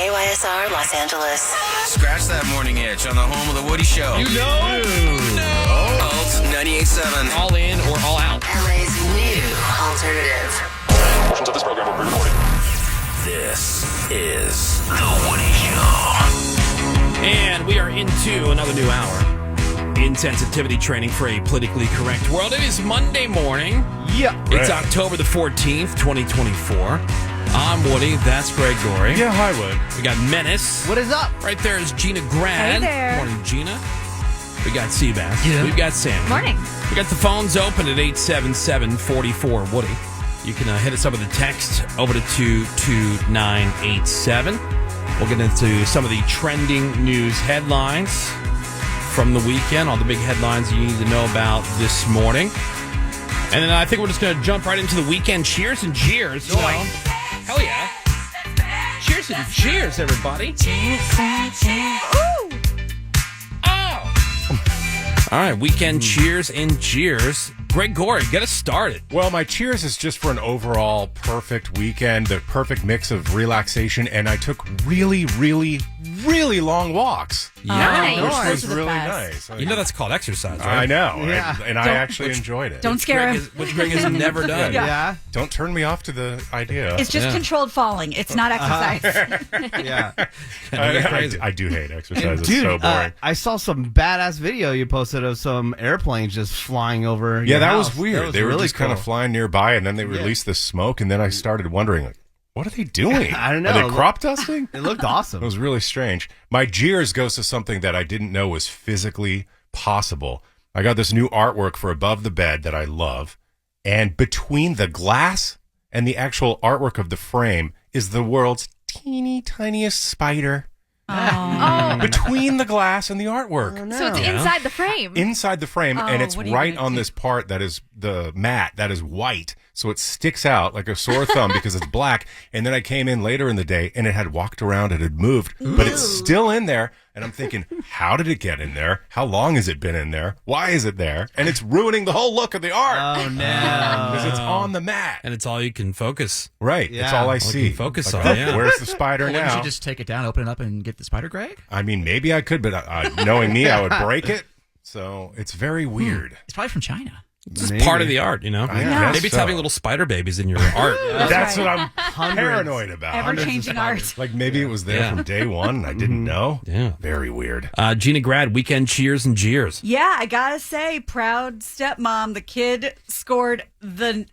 KYSR Los Angeles. Scratch that morning itch on the home of the Woody Show. You know. Alt 98.7. All in or all out. LA's new alternative. Portions of this program will be recorded. This is the Woody Show. And we are into another new hour. Insensitivity training for a politically correct world. It is Monday morning. Yeah. It's October the 14th, 2024. I'm Woody. That's Greg Gorey. Yeah, hi, Wood. We got Menace. What is up? Right there is Gina Grad. Hey there. Morning, Gina. We got Seabass. Yeah. We've got Sam. Morning. We got the phones open at 877-44-WOODY. You can hit us up with a text over to 22987. We'll get into some of the trending news headlines from the weekend, all the big headlines you need to know about this morning. And then I think we're just going to jump right into the weekend cheers and jeers. You know? Hell yeah. Cheers and jeers, everybody. All right, weekend cheers and jeers. Greg Gorey, get us started. Well, my cheers is just for an overall perfect weekend, the perfect mix of relaxation, and I took really, really, really long walks. Yeah. Which Those was are the really best. nice. You know that's called exercise, right? I know, Yeah. and I actually enjoyed it. Don't scare him. Which Greg has never done. Yeah. Don't turn me off to the idea. It's just controlled falling. It's not exercise. Yeah. I do hate exercise. It's Dude, so boring. I saw some badass video you posted of some airplanes just flying over. Yeah, your that house. was weird. That was They were really just kind of cool. flying nearby, and then they released this smoke, and then I started wondering, like, what are they doing? I don't know. Are they crop dusting? It looked It awesome. was really strange. My jeers goes to something that I didn't know was physically possible. I got this new artwork for above the bed that I love, and between the glass and the actual artwork of the frame is the world's teeny tiniest spider. Oh. Between the glass and the artwork. So it's inside the frame. Inside the frame, and it's what are you right gonna on do? this part that is the mat that is white, so it sticks out like a sore thumb because it's black. And then I came in later in the day, and it had walked around, it had moved, but it's still in there. And I'm thinking, how did it get in there? How long has it been in there? Why is it there? And it's ruining the whole look of the art Oh, no. because it's on the mat. And it's all you can focus. Right, Yeah. it's all I you see. can focus Like, on, yeah. Where's the spider Wouldn't now? you just take it down, open it up, and get the spider, Greg? I mean, maybe I could, but knowing me, I would break it. So it's very weird. It's probably from China. It's just Maybe. part of the art, you know? I guess Maybe it's so. having little spider babies in your art. That's right. what I'm paranoid about. Ever-changing art. Like maybe it was there Yeah. from day one and I didn't know. Yeah. Very weird. Gina Grad, weekend cheers and jeers. Yeah, I gotta say, proud stepmom. The kid scored the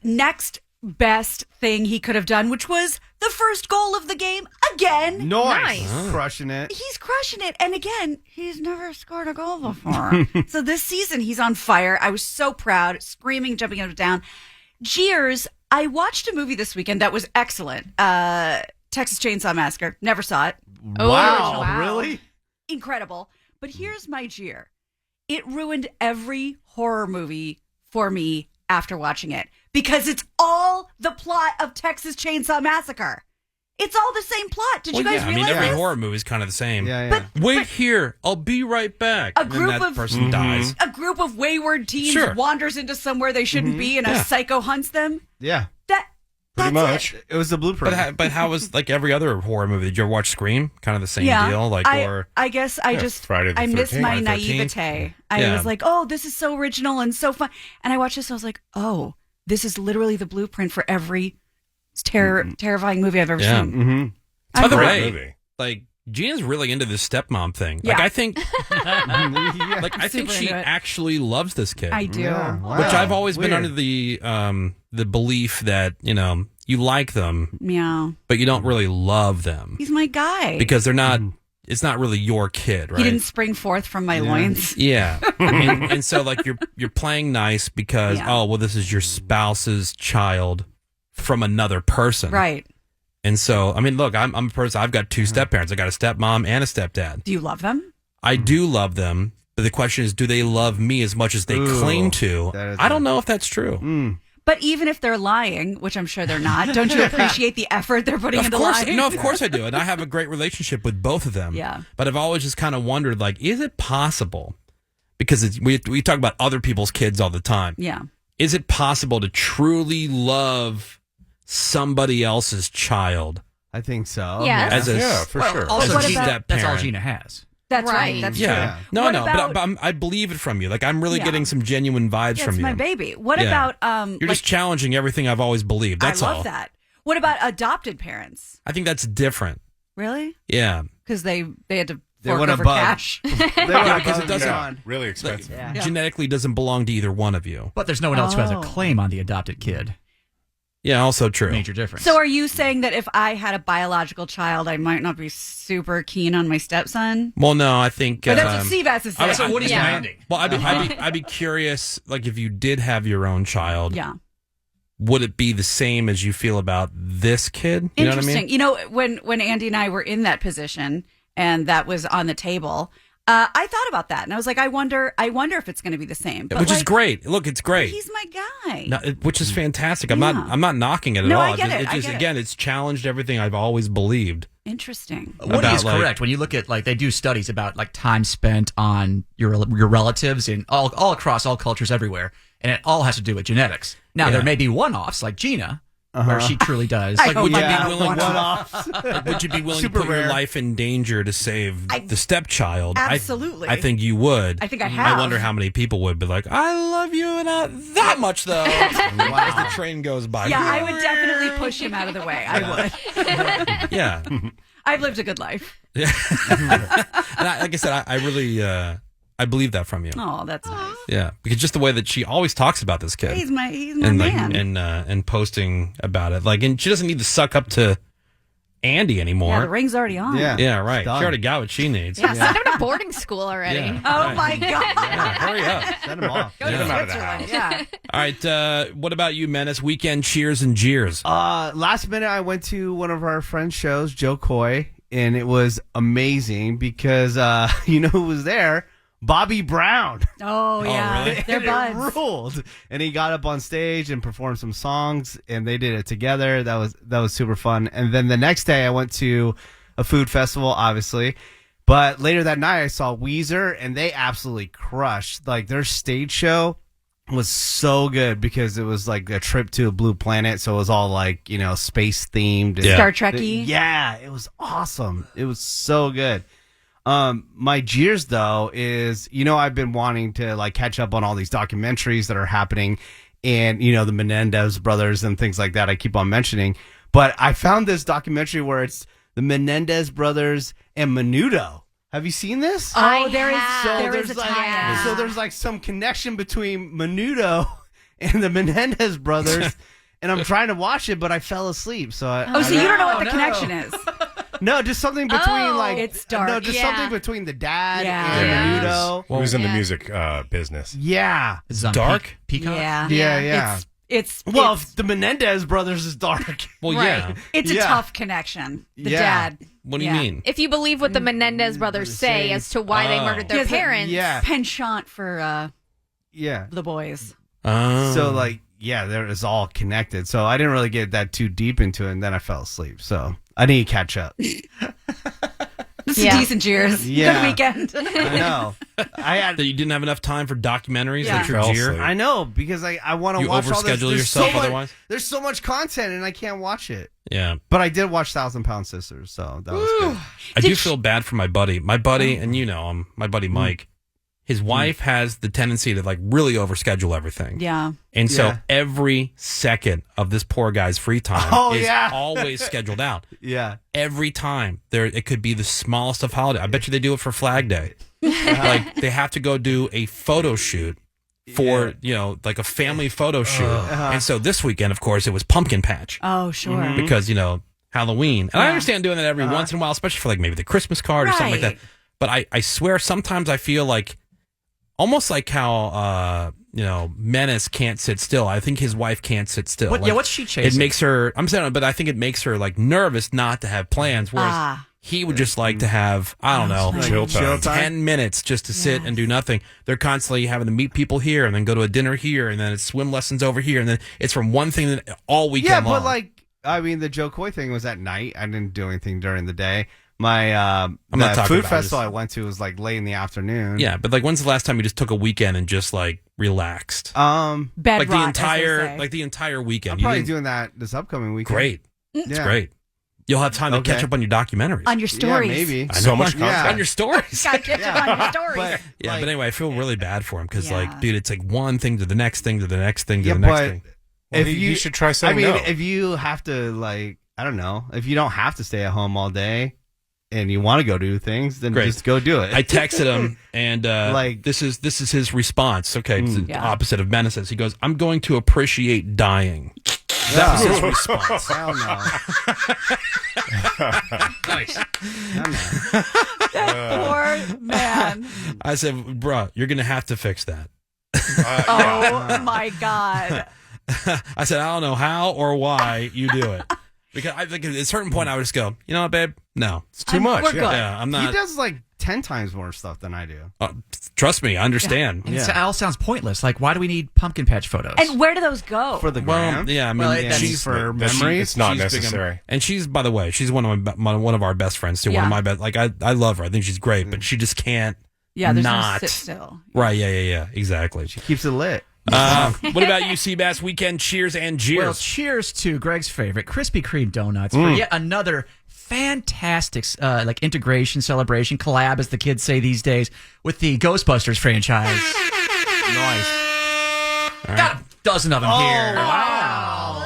next best thing he could have done, which was the first goal of the game again. Nice. Nice. Crushing it. He's crushing it. And again, he's never scored a goal before. So this season, he's on fire. I was so proud, screaming, jumping up and down. Jeers, I watched a movie this weekend that was excellent. Texas Chainsaw Massacre. Never saw it. Wow. Really? Incredible. But here's my jeer. It ruined every horror movie for me after watching it because it's all the plot of Texas Chainsaw Massacre. It's all the same plot. Did you guys I mean, realize every this? horror movie is kind of the same. Yeah, yeah. Wait here. I'll be right back. A And then group that of- person dies. A group of wayward teens Sure. wanders into somewhere they shouldn't be, and Yeah. a psycho hunts them. Yeah. Pretty That's much. it. It was the blueprint. But how was like every other horror movie? Did you ever watch Scream? Kind of the same Yeah, deal? Like, or I guess I just Friday the I miss 13th. my Friday the 13th. naivete. I Yeah. was like, oh, this is so original and so fun. And I watched this, and I was like, oh, this is literally the blueprint for every terrifying movie I've ever Yeah. seen. Mm-hmm. by the Great way, movie. like Gina's really into this stepmom thing. Yeah. Like I think, Yeah. like I think Super she into it. actually loves this kid. I do. Yeah. Wow. Which I've always been Weird. under the belief that you like them, Yeah. but you don't really love them He's my guy. because they're not. It's not really your kid, right? He didn't spring forth from my loins. Yeah, and so like you're playing nice because Yeah. this is your spouse's child from another person, Right. And so I mean, look, I'm a person. I've got two step parents. I got a stepmom and a stepdad. Do you love them? I do love them, but the question is, do they love me as much as they Ooh, claim to? that is I don't know if that's true. But even if they're lying, which I'm sure they're not, don't you appreciate the effort they're putting Of into course, lying? no, of course I do, and I have a great relationship with both of them. Yeah. But I've always just kind of wondered, like, is it possible? Because we talk about other people's kids all the time. Yeah. Is it possible to truly love somebody else's child I think so. Yes. As a Yeah, for sure. Also, what Gina, about- that's all parent. Gina has. That's right. Right. That's Yeah. true. No, What no, about- but I believe it from you. Like I'm really Yeah. getting some genuine vibes Yeah, from it's you. my baby. What Yeah. about You're just challenging everything I've always believed. That's I love all. that. What about adopted parents? I think that's different. Really? Yeah. Because they had to They fork want a over bug. cash. They Yeah, because it doesn't- Yeah, really expensive. Genetically doesn't belong to either one of you. But there's no one else who has a Oh. claim on the adopted kid. Yeah, also true. Major difference. So are you saying that if I had a biological child, I might not be super keen on my stepson? Well, no, I think. But that's what Seabass is saying. I- so what he's Yeah. demanding. Well, I'd be curious. Like, if you did have your own child, Yeah. would it be the same as you feel about this kid? You know what I Interesting. mean? You know, when Andy and I were in that position and that was on the table, I thought about that and I was like, I wonder if it's going to be the same. But Which is like, great. Look, it's great. He's my guy. No, which is fantastic. I'm Yeah. not knocking it at No, all. I get it. I just get it. again, it's challenged everything I've always believed. Interesting. Woody about, is like- correct. When you look at they do studies about time spent on your relatives in all across all cultures everywhere, and it all has to do with genetics. Now Yeah. there may be one-offs like Gina, where she truly does. I Like, hope would you I'm be not willing one to- off. Would you be willing to Super put your rare. life in danger to save the stepchild? Absolutely. I think you would. I think I I have. wonder how many people would be like, I love you, not that much though. As the train goes by. Yeah, I would definitely push him out of the way. I would. Yeah. I've lived a good life. And like I said, I really I believe that from you. Oh, that's nice. Yeah, because just the way that she always talks about this kid. He's my and man. and posting about it, like, and she doesn't need to suck up to Andy anymore. Yeah, the ring's already on. Yeah, right. She Done. already got what she needs. Yeah, send him to boarding school already. Yeah. Oh Right. my god. Yeah, hurry up. Send them off. Go to Get him out of the Switzerland. house. Yeah. All right. What about you, Menace? Weekend cheers and jeers. Last minute, I went to one of our friends' shows, Joe Coy, and it was amazing because you know who was there? Bobby Brown. Oh yeah. really? They're And buds. It ruled. And he got up on stage and performed some songs, and they did it together. That was super fun. And then the next day, I went to a food festival, obviously. But later that night, I saw Weezer, and they absolutely crushed. Like, their stage show was so good because it was like a trip to a blue planet, so it was all like, space themed. And Yeah. Star Trek-y. Yeah, it was awesome. It was so good. My jeers though is, I've been wanting to catch up on all these documentaries that are happening, and the Menendez brothers and things like that. I keep on mentioning, but I found this documentary where it's the Menendez brothers and Menudo. Have you seen this? Oh, there is there's a tie-in. so there's some connection between Menudo and the Menendez brothers, and I'm trying to watch it, but I fell asleep. So Oh, so you don't know what the connection is? no, just something between it's dark. No, just Yeah. something between the dad Yeah. and Yeah. Menudo. Who's in the Yeah. music business? Yeah. This is on Dark? Peacock. Yeah. Yeah. It's Well, it's, the Menendez brothers is dark. Well, Right. yeah. it's a Yeah. tough connection. The Yeah. dad. What do you Yeah. mean? If you believe what the Menendez brothers say as to why they Oh. murdered their He has a- parents, Yeah. Penchant for Yeah. the boys. So there is all connected. So I didn't really get that too deep into it, and then I fell asleep. So I need to catch up. This is Yeah. decent cheers. Yeah. Good weekend. I know. I had. that you didn't have enough time for documentaries. Yeah. That's your Fell jeer. asleep. I know because I want to You watch all this. overschedule There's yourself so much, otherwise? There's so much content, and I can't watch it. Yeah. But I did watch 1,000-Pound Sisters, so that was good. I do feel bad for my buddy. My buddy, and you know him, my buddy Mike. His wife has the tendency to really overschedule everything. Yeah. And so Yeah. every second of this poor guy's free time is always scheduled out. Yeah. Every time it could be the smallest of holiday. I bet you they do it for Flag Day. They have to go do a photo shoot for, a family photo shoot. And so this weekend, of course, it was Pumpkin Patch Oh, sure. because, Halloween. And I understand doing that every once in a while, especially for maybe the Christmas card or something like that. Right. But I swear sometimes I feel almost like how Menace can't sit still. I think his wife can't sit still. What's she chasing? It makes her. I'm saying, but I think it makes her nervous not to have plans. Whereas Ah. he would just like to have, I don't know, Chill time. 10 minutes just to sit Yes. and do nothing. They're constantly having to meet people here and then go to a dinner here and then it's swim lessons over here and then it's from one thing all weekend Yeah, long. but the Joe Coy thing was at night. I didn't do anything during the day. My I'm not the talking food about festival this. I went to was late in the afternoon. Yeah, but when's the last time you just took a weekend and just relaxed? Um, Bedrock, the as they say. entire weekend. I'm You probably didn't- doing that this upcoming weekend. Great. Yeah. It's great. You'll have time to catch up on your documentaries. On your stories. Yeah, maybe. So much content. On your stories. Gotta catch up on your stories. But, Yeah, like, but anyway, I feel really bad for him because, Yeah. like, dude, it's like one thing to the next thing to the next thing to yeah, the next but thing. Well, if you should try I saying mean, no. if you have to, like, I don't know, if you don't have to stay at home all day and you want to go do things, then Great. just go do it. I texted him, and Like- this is his response. Okay, it's the Yeah. opposite of menaces. He goes, "I'm going to appreciate dying." That was his response. Hell no. Nice. Poor man. I said, "Bruh, you're going to have to fix that." Oh my God. I said, "I don't know how or why you do it." Because I think at a certain point I would just go, "You know what, babe? No. It's too much. we're Yeah. good. Yeah, I'm He not. does like 10 times more stuff than I do. Trust me, I understand." And Yeah. it all sounds pointless. Like, why do we need pumpkin patch photos? And where do those go? For the Well, gram. yeah, I mean, Well, Yeah, she's for That's- memories. It's not she's big on- necessary. and she's, by the way, she's one of our best friends too. One Yeah. of my best. Like I love her. I think she's great, but she just can't. yeah, there's not. no sit still. Right? Yeah. Exactly. Keeps it lit. What about you, Seabass? Weekend cheers and jeers. Well, cheers to Greg's favorite Krispy Kreme donuts for yet another fantastic like integration, celebration, collab, as the kids say these days, with the Ghostbusters franchise. Nice. Got a dozen of them here. Wow.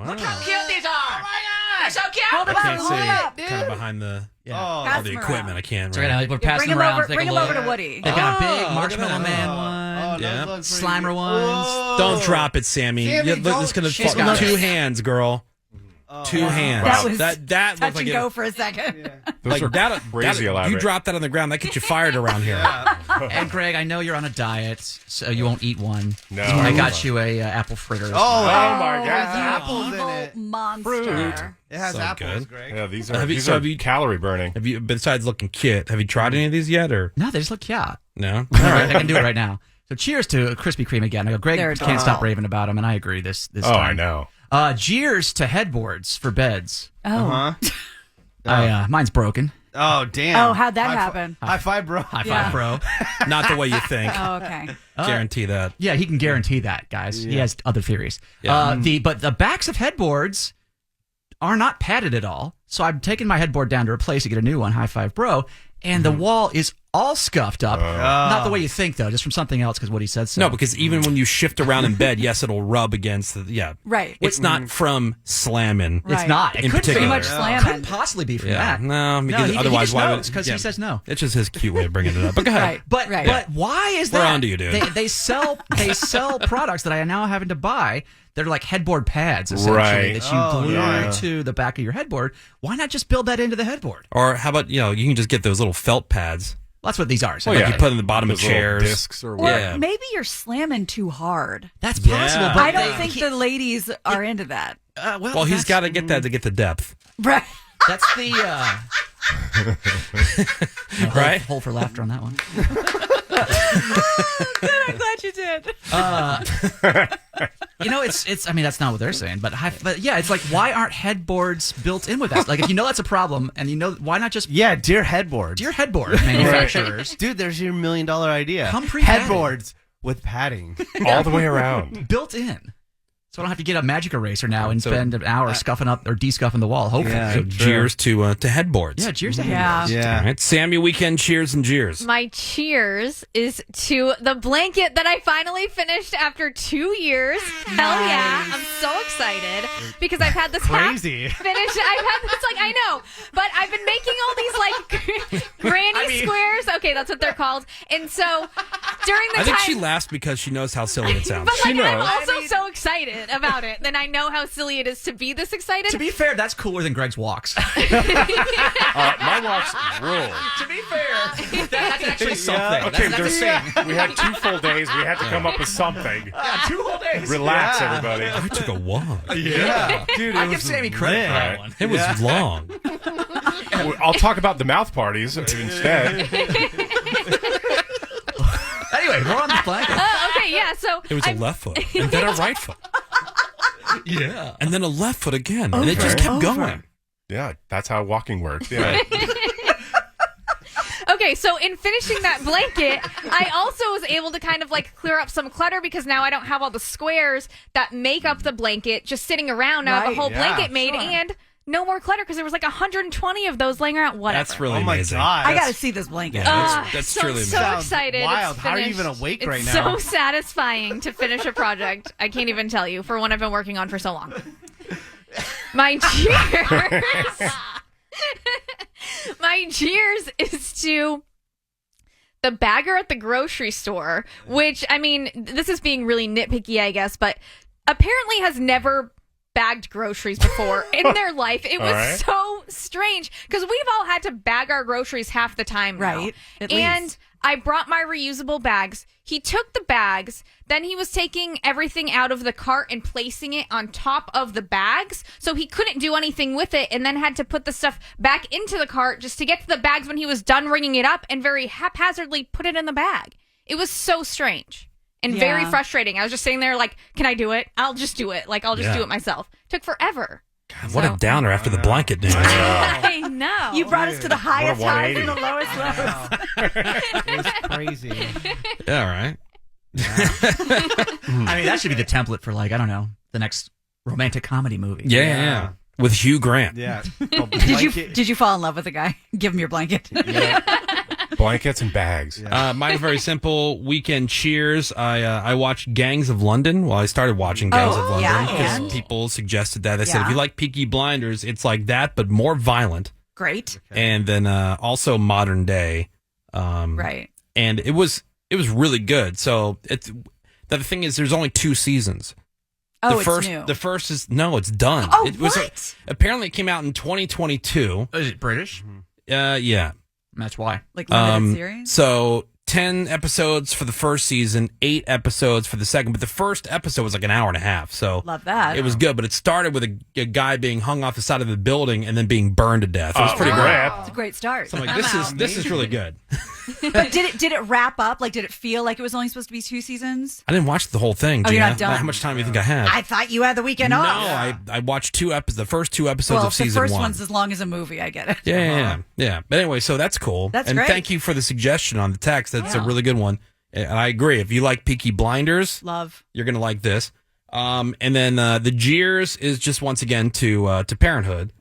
Look how cute these are! Oh my God, they're so cute! Hold it I up, can't hold see it up. kind of behind the Yeah. all Pass the them equipment. around. I can't. So Right. we're passing Bring him around. over, take bring a him look. over to Woody. They've got a big look at Marshmallow that. Man Oh, one, Yeah. Slimer ones. Don't drop it, Sammy. Sammy, Look, don't- it's gonna She's fall. got Two it. hands, girl. Two hands. That was that Touch looked like and it- go for a second. Those like are that. crazy You elaborate. drop that on the ground, that gets you fired around here. And Greg, I know you're on a diet, so you won't eat one. No. I got you a apple fritter. Oh, my Oh, God. you apples in evil it. monster. It has So apples, good. Greg. Yeah, these Have you- are so have you- calorie burning. Have you, besides looking cute, have you tried any of these yet, or No, they just look cute. no? All right, I can do it right now. So cheers to Krispy Kreme again. I go, Greg They're can't stop adorable. raving about them, and I agree this Oh, time. I know. Cheers to headboards for beds. Oh. Huh? Mine's broken. Oh, damn. Oh, how'd that High fi- happen? High five, bro. High Yeah. five, bro. Not the way you think. Oh, okay. Guarantee that. Yeah, he can guarantee that, guys. He has other theories. Yeah. But the backs of headboards are not padded at all. So I'm taking my headboard down to replace to get a new one. High five, bro. And the wall is all scuffed up. Not the way you think, though, just from something else, because what he said so. No, because even when you shift around in bed, yes, it'll rub against the Right. It's not from slamming. Right. it's not. It In could particular. be. Too much slamming. Couldn't possibly be from Yeah, that. no, because he otherwise, just why knows would? because he says no. It's just his cute way of bringing it up. But go ahead. Right. But Right. but why is We're that? on to you, dude. They sell products that I am now having to buy. They're like headboard pads, essentially, Right. that you Oh, glue yeah. to the back of your headboard. Why not just build that into the headboard? Or how about you can just get those little felt pads Well, that's what these are. So like yeah. you put in the bottom of Those little chairs. discs or Or whatever. Yeah. maybe you're slamming too hard. that's Yeah. possible. But I don't they- think he- the ladies are into that. Well, he's that's- got to get that to get the depth, Right. That's the right? Hold for laughter on that one. I'm glad you did. It's. I mean, that's not what they're saying, but yeah, it's like, why aren't headboards built in with that? Like, if you know that's a problem, and why not just Yeah, dear headboards. your headboard manufacturers Dude, there's your $1 million idea. Come pre-padded. Headboards with padding. all the way around. built in? So I don't have to get a magic eraser now and So- spend an hour scuffing up or de-scuffing the wall. Hopefully, Yeah. So cheers to headboards. yeah. Cheers to Yeah. headboards. Yeah. All right, Sammy, weekend cheers and jeers. My cheers is to the blanket that I finally finished after 2 years. Hell yeah. I'm so excited because I've had this Crazy. half finished. I've had this, I know, but I've been making all these, granny squares. Okay, that's what they're called. And so during the I think time. she laughs because she knows how silly it sounds. But I'm knows. also so excited about it. Then I know how silly it is to be this excited. To be fair, that's cooler than Greg's walks. My walks rule. To be fair, that's actually something. Okay, that's a there's thing. we had 2 full days. We had to come up with something. Yeah, 2 whole days. Relax, Yeah. everybody. I took a walk. Yeah. Dude, I give Sammy credit for that one. It was long. I'll talk about the mouth parties instead. Anyway, we're on the blanket. Okay, yeah. So It was a left foot, and then a right foot, Yeah. and then a left foot again, and it just kept going. Yeah, that's how walking works. Yeah. Okay, so in finishing that blanket, I also was able to kind of clear up some clutter because now I don't have all the squares that make up the blanket just sitting around. Now I have Right, a whole yeah, blanket made, sure. and no more clutter because there was like 120 of those laying around. Whatever. That's really Oh my amazing. God. I got to see this blanket. Yeah, that's so, truly so amazing. excited. It's Wild. How are you finished. even awake It's right now? so satisfying to finish a project. I can't even tell you for one I've been working on for so long. My cheers. My cheers is to the bagger at the grocery store, which, I mean, this is being really nitpicky, I guess, but apparently has never bagged groceries before in their life. It was right. so strange because we've all had to bag our groceries half the time now. Right, at And least. I brought my reusable bags. He took the bags, then he was taking everything out of the cart and placing it on top of the bags, so he couldn't do anything with it, and then had to put the stuff back into the cart just to get to the bags when he was done ringing it up and very haphazardly put it in the bag. It was so strange and very Yeah. frustrating. I was just sitting there like, can I do it? I'll just do it. Like, I'll just Yeah. do it myself. Took forever. What a downer after the blanket news. I know. You brought us to the highest highs and the 180. lowest lows. It was crazy. Yeah, all right. I mean, that should be the template for, like, I don't know, the next romantic comedy movie. Yeah. With Hugh Grant. Yeah. Did you fall in love with the guy? Give him your blanket. Blankets and bags. Mine's very simple. Weekend cheers. I watched Gangs of London. Well, I started watching Gangs of London yeah, because and? people suggested that. They said, Yeah. if you like Peaky Blinders, it's like that, but more violent. Great. And then also modern day. Right. And it was really good. So the thing is, there's only 2 seasons. Oh, The first, it's new. The first is it's done. Oh, it was what? Apparently, it came out in 2022. Is it British? Yeah. That's why. Like limited series? So 10 episodes for the first season, 8 episodes for the second. But the first episode was like an hour and a half. So Love that. it was good. But it started with a guy being hung off the side of the building and then being burned to death. It was pretty great. It's a great start. So I'm like, this is really good. But did it wrap up? Like, did it feel like it was only supposed to be 2 seasons? I didn't watch the whole thing, Oh, Gina. you're not done? How much time do you think I have? I thought you had the weekend no, off. I watched the first 2 episodes Well, of if the season first 1. one's as long as a movie, I get it. Yeah. But anyway, so that's cool. That's and great. thank you for the suggestion on the text. That's a Yeah. really good one. And I agree. If you like Peaky Blinders, Love. you're going to like this. And then the jeers is just once again to Parenthood.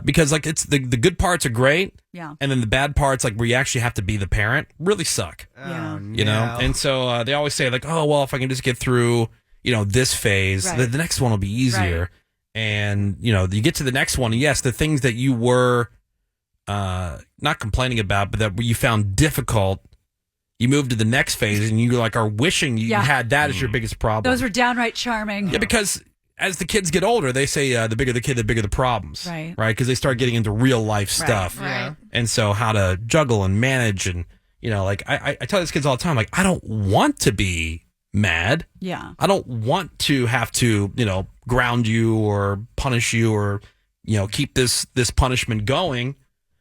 Because like it's the good parts are great. Yeah. And then the bad parts, like where you actually have to be the parent, really suck. Yeah. You know? And so they always say like, oh, well, if I can just get through, this phase, Right. the next one will be easier. Right. And, you get to the next one. And yes, the things that you were not complaining about, but that you found difficult, you move to the next phase and you like are wishing you Yeah. had that as your biggest problem. Those were downright charming. Yeah, because as the kids get older, they say the bigger the kid, the bigger the problems. Right. Right? Because they start getting into real life stuff. Right. And so how to juggle and manage. And, like I tell these kids all the time, like, I don't want to be mad. Yeah. I don't want to have to, ground you or punish you or, keep this punishment going.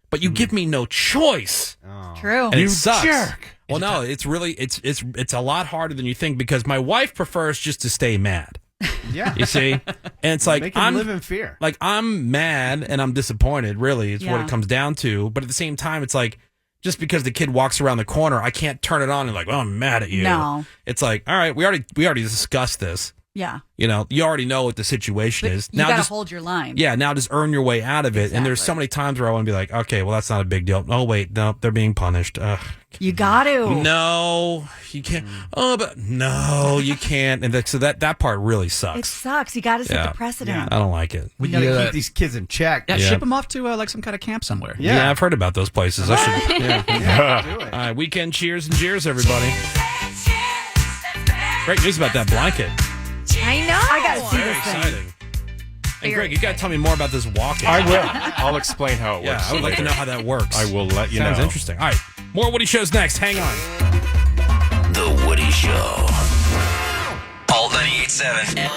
But you give me no choice. True. And it sucks. jerk. Well, no, it's really it's a lot harder than you think because my wife prefers just to stay mad. Yeah. You see, and it's like Make him live in fear. Like I'm mad and I'm disappointed. Really, is what Yeah. it comes down to. But at the same time, it's like just because the kid walks around the corner, I can't turn it on and like, oh, I'm mad at you. No. It's like, all right, we already discussed this. Yeah. You already know what the situation is. You got to just hold your line. yeah, now just earn your way out of it. And there's so Exactly. many times where I want to be like, okay, well, that's not a big deal. Oh, wait, no, they're being punished. Ugh. You got to. No, you can't. Oh, but no, you can't. And so that part really It sucks. sucks. You got to set Yeah. the precedent. I don't like it. We got to keep these kids in check. Yeah, Yeah. ship them off to like some kind of camp somewhere. Yeah, I've heard about those places. I should. Yeah. Do it. All right, weekend cheers and jeers, everybody. Great news about that blanket. I know. I got to see Very this thing. exciting. And Greg, you got to tell me more about this walking. I will. I'll explain how it Yeah, works. I would like to know how that works. I will let you Sounds know. interesting. All right, more Woody shows next. Hang on. The Woody Show. Alt 98.7.